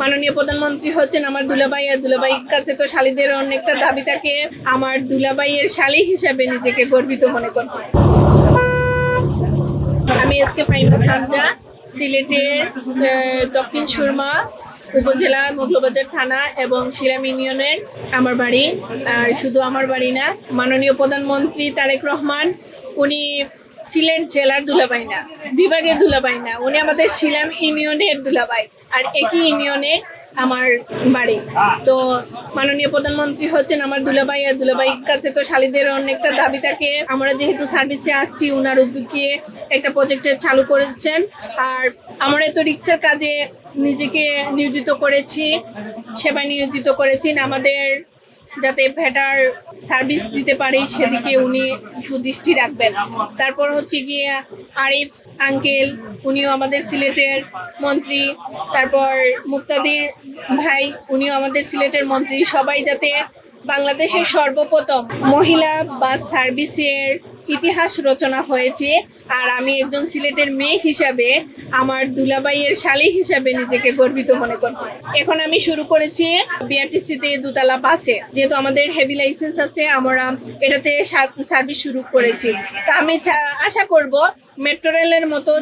মাননীয় প্রধানমন্ত্রী হচ্ছেন আমার দুলাভাই, আর দুলাভাইয়ের কাছে তো শালীদের অনেকটা দাবি থাকে। আমার দুলাভাইয়ের শালী হিসাবে নিজেকে গর্বিত মনে করছি। আমি এসকে ফাইমা সানজা, সিলেটের দক্ষিণ সুরমা উপজেলা মৌলভীবাজার থানা এবং শিলাম ইউনিয়নের আমার বাড়ি। আর শুধু আমার বাড়ি না, মাননীয় প্রধানমন্ত্রী তারেক রহমান উনি সিলেট জেলার দুলাভাই না, বিভাগের দুলাভাই না, উনি আমাদের শিলাম ইউনিয়নের দুলাভাই, আর একই ইউনিয়নে আমার বাড়ি। তো মাননীয় প্রধানমন্ত্রী হচ্ছেন আমার দুলাভাই, আর দুলাভাইয়ের কাছে তো শালীদের অনেকটা দাবি থাকে। আমরা যেহেতু সার্ভিসে আসছি, উনার উদ্যোগে একটা প্রজেক্টে চালু করেছেন। আর আমরা তো রিক্সার কাজে নিজেকে নিয়োজিত করেছি, সেবায় নিয়োজিত করেছি, আমাদের যাতে বেটার সার্ভিস দিতে পারি সেদিকে উনি সুদৃষ্টি রাখবেন। তারপর হচ্ছে গিয়ে আরিফ আঙ্কেল, উনিও আমাদের সিলেটের মন্ত্রী। তারপর মুক্তাদির ভাই, উনিও আমাদের সিলেটের মন্ত্রী। সবাই যাতে বাংলাদেশের সর্বপ্রথম মহিলা বাস সার্ভিসের ইতিহাস রচনা হয়েছে। আর আমি একজন সিলেটের মেয়ে হিসাবে আমার দুলাভাইয়ের শালী হিসাবে নিজেকে গর্বিত মনে করছি। এখন আমি শুরু করেছি বিআরটিসিতে দোতলা বাসে, যেহেতু আমাদের হেভি লাইসেন্স আছে, আমরা এটাতে সার্ভিস শুরু করেছি। তা আমি আশা করব মেট্রো রেলের মতো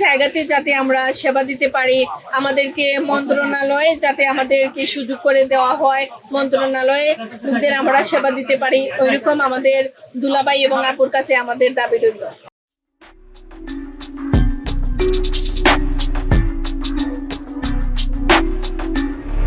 জায়গাতে যাতে আমরা সেবা দিতে পারি, আমাদেরকে মন্ত্রণালয়ে যাতে আমাদেরকে সুযোগ করে দেওয়া হয়, মন্ত্রণালয়ে লোকদের আমরা সেবা দিতে পারি, ওইরকম আমাদের দুলাভাই এবং আপুর কাছে আমাদের দাবি রইল।